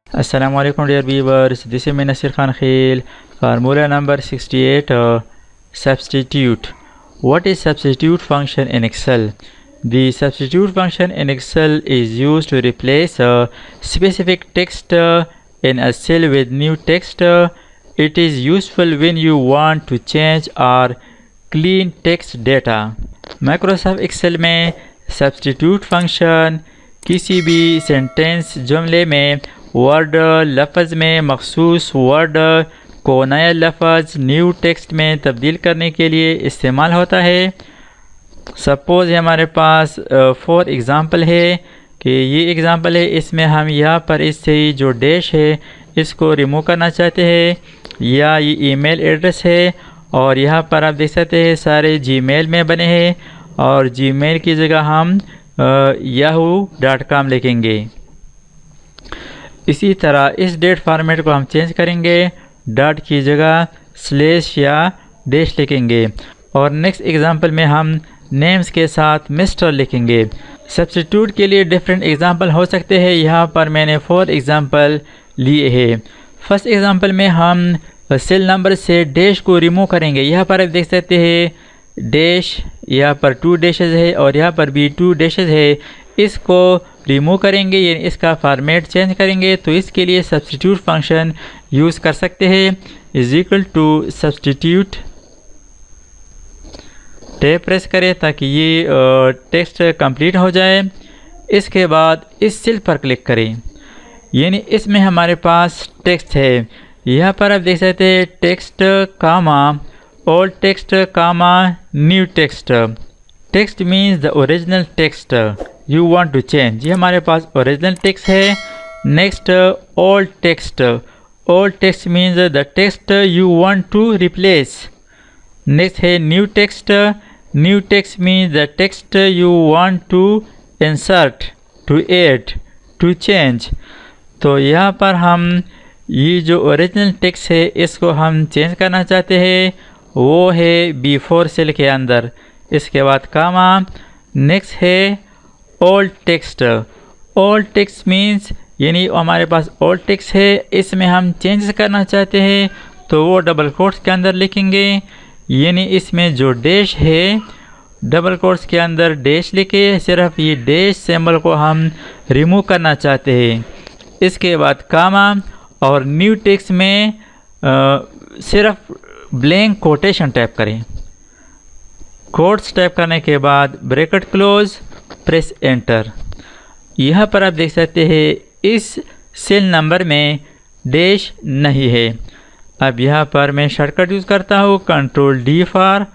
Assalamu alaikum dear viewers, this is me Nasir Khan Khil. Formula number 68, substitute. What is substitute function in Excel? The substitute function in Excel is used to replace a specific text in a cell with new text. It is useful when you want to change or clean text data. Microsoft Excel में substitute function किसी भी sentence जुमले में word लफ्ज़ में मखसूस word को नया लफ्ज़ न्यू टेक्स्ट में तब्दील करने के लिए इस्तेमाल होता है। सपोज़ हमारे पास फॉर एग्ज़ाम्पल है कि ये एग्ज़ाम्पल है, इसमें हम यहाँ पर इससे जो डैश है इसको रिमूव करना चाहते हैं, या ये ईमेल एड्रेस है और यहाँ पर आप देख सकते हैं सारे जीमेल में बने हैं और जीमेल की जगह हम yahoo.com लिखेंगे। इसी तरह इस डेट फॉर्मेट को हम चेंज करेंगे, डॉट की जगह स्लैश या डैश लिखेंगे और नेक्स्ट एग्जांपल में हम नेम्स के साथ मिस्टर लिखेंगे। सब्स्टिट्यूट के लिए डिफरेंट एग्जांपल हो सकते हैं, यहाँ पर मैंने 4 एग्जांपल लिए हैं। फर्स्ट एग्जांपल में हम सेल नंबर से डैश को रिमूव करेंगे। यहाँ पर आप देख सकते हैं डैश, यहाँ पर 2 डैशेज है और यहाँ पर भी 2 डैशेज है। इसको रिमूव करेंगे, यानी इसका फॉर्मेट चेंज करेंगे, तो इसके लिए सब्स्टिट्यूट फंक्शन यूज़ कर सकते हैं। Is equal to substitute, tab press करें ताकि ये टेक्स्ट कंप्लीट हो जाए। इसके बाद इस सेल पर क्लिक करें, यानी इसमें हमारे पास टेक्स्ट है। यहाँ पर आप देख सकते हैं text comma old text comma new text. Text means the original text you want to change, ये हमारे पास ओरिजिनल टेक्स्ट है। Next old text, old text means the text you want to replace. Next है new text, new text means the text you want to insert, to add, to change. तो यहाँ पर हम ये जो ओरिजिनल टेक्स्ट है इसको हम चेंज करना चाहते हैं, वो है B4 सेल के अंदर। इसके बाद कामा, नेक्स्ट है old text. Old text means यानी हमारे पास ओल्ड टेक्स्ट है, इसमें हम चेंज करना चाहते हैं तो वो डबल कोट्स के अंदर लिखेंगे, यानी इसमें जो डैश है डबल कोट्स के अंदर डैश लिखे, सिर्फ ये डैश सिंबल को हम रिमूव करना चाहते हैं। इसके बाद कामा और न्यू टेक्स्ट में सिर्फ ब्लैंक कोटेशन टाइप करें। कोट्स टाइप करने के बाद ब्रैकेट क्लोज, प्रेस एंटर। यहाँ पर आप देख सकते हैं इस सेल नंबर में डैश नहीं है। अब यहाँ पर मैं शॉर्टकट यूज़ करता हूँ control D for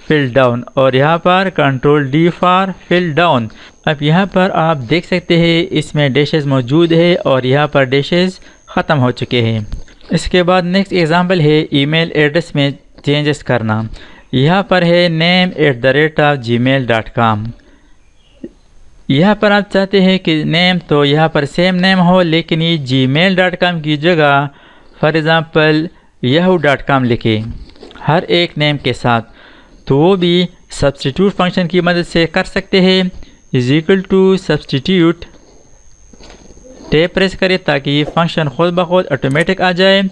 fill down और यहाँ पर control D for fill down. अब यहाँ पर आप देख सकते हैं इसमें डैशेस मौजूद है और यहाँ पर डैशेस ख़त्म हो चुके हैं। इसके बाद नेक्स्ट एग्जांपल है ईमेल एड्रेस में चेंजेस करना। यहाँ पर है name@gmail.com। यहाँ पर आप चाहते हैं कि नेम तो यहाँ पर सेम नेम हो, लेकिन ये gmail.com की जगह फॉर एग्ज़ाम्पल yahoo.com लिखें हर एक नेम के साथ, तो वो भी सब्स्टिट्यूट फंक्शन की मदद से कर सकते हैं। Is equal to substitute, tab press करें ताकि ये फंक्शन खुद ब खुद ऑटोमेटिक आ जाए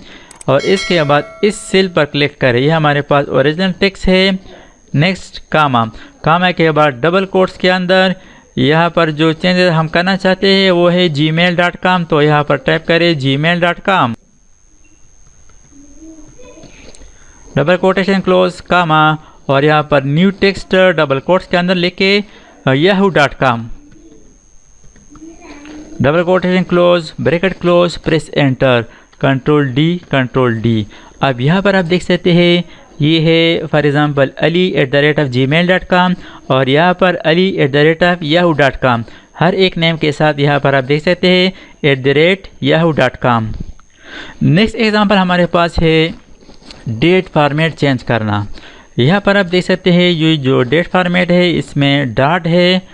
और इसके बाद इस सेल पर क्लिक करें। ये हमारे पास ओरिजिनल टेक्स्ट है। नेक्स्ट कामा, कामा के बाद डबल कोट्स के अंदर यहाँ पर जो चेंजेस हम करना चाहते हैं वो है gmail.com, तो यहाँ पर टाइप करें gmail.com, डबल कोटेशन क्लोज कामा और यहाँ पर न्यू टेक्स्ट डबल कोट्स के अंदर लिखे yahoo.com, double quotation close, bracket close, press enter, control D. अब यहाँ पर आप देख सकते हैं ये है फॉर एग्ज़ाम्पल ali@gmail.com और यहाँ पर ali@yahoo.com। हर एक नेम के साथ यहाँ पर आप देख सकते हैं @yahoo.com। नेक्स्ट एग्ज़ाम्पल हमारे पास है डेट फॉर्मेट चेंज करना। यहाँ पर आप देख सकते हैं ये जो डेट फॉर्मेट है इसमें डॉट है।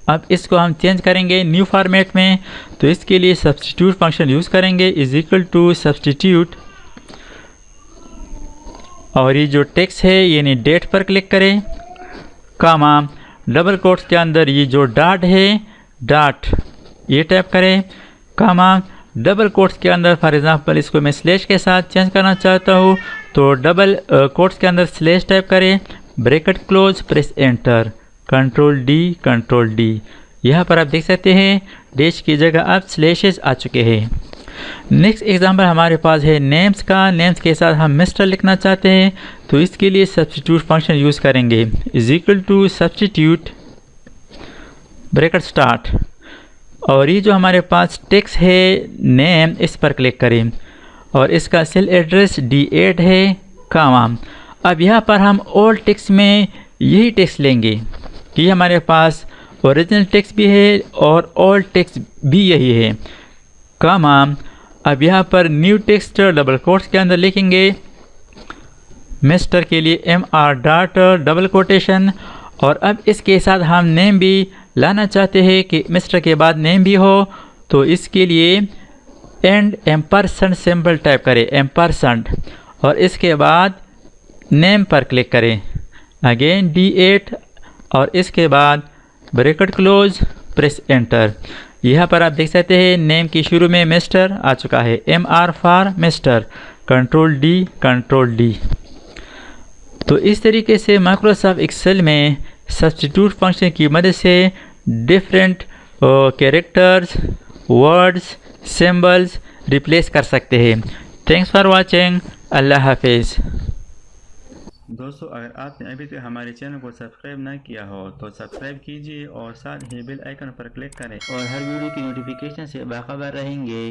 अब इसको हम चेंज करेंगे न्यू फॉर्मेट में, तो इसके लिए सब्स्टिट्यूट फंक्शन यूज़ करेंगे। इज इक्वल टू सब्स्टिट्यूट और ये जो टेक्स्ट है यानी डेट पर क्लिक करें, कामा डबल कोट्स के अंदर ये जो डॉट है डॉट ये टाइप करें, कामा डबल कोट्स के अंदर फॉर एग्जांपल इसको मैं स्लैश के साथ चेंज करना चाहता हूँ, तो डबल कोट्स के अंदर स्लैश टाइप करें, bracket close, press enter, control D. यहाँ पर आप देख सकते हैं डैश की जगह अब स्लैशेस आ चुके हैं। नेक्स्ट एग्जांपल हमारे पास है नेम्स का। नेम्स के साथ हम मिस्टर लिखना चाहते हैं, तो इसके लिए सब्स्टिट्यूट फंक्शन यूज़ करेंगे, is equal to substitute bracket start, और ये जो हमारे पास टेक्स्ट है नेम, इस पर क्लिक करें और इसका सेल एड्रेस D8 है, कामा। अब यहाँ पर हम ओल्ड टेक्स्ट में यही टेक्स्ट लेंगे कि हमारे पास ओरिजिनल टेक्स्ट भी है और ओल्ड टेक्स्ट भी यही है, कामा। अब यहाँ पर न्यू टेक्स्ट डबल कोट्स के अंदर लिखेंगे, मिस्टर के लिए MR डॉट डबल कोटेशन, और अब इसके साथ हम नेम भी लाना चाहते हैं कि मिस्टर के बाद नेम भी हो, तो इसके लिए एंड एम्परसेंड सिंबल टाइप करें, एम्परसेंड, और इसके बाद नेम पर क्लिक करें, अगेन D8, और इसके बाद ब्रैकेट क्लोज, प्रेस एंटर। यहाँ पर आप देख सकते हैं नेम की शुरू में मिस्टर आ चुका है, MR for mister, control D. तो इस तरीके से माइक्रोसॉफ्ट एक्सेल में सब्स्टिट्यूट फंक्शन की मदद से different characters, words, symbols replace कर सकते हैं। थैंक्स फॉर वाचिंग, अल्लाह हाफिज़। दोस्तों, अगर आपने अभी तक हमारे चैनल को सब्सक्राइब ना किया हो तो सब्सक्राइब कीजिए और साथ ही बेल आइकन पर क्लिक करें और हर वीडियो की नोटिफिकेशन से बाखबर रहेंगे।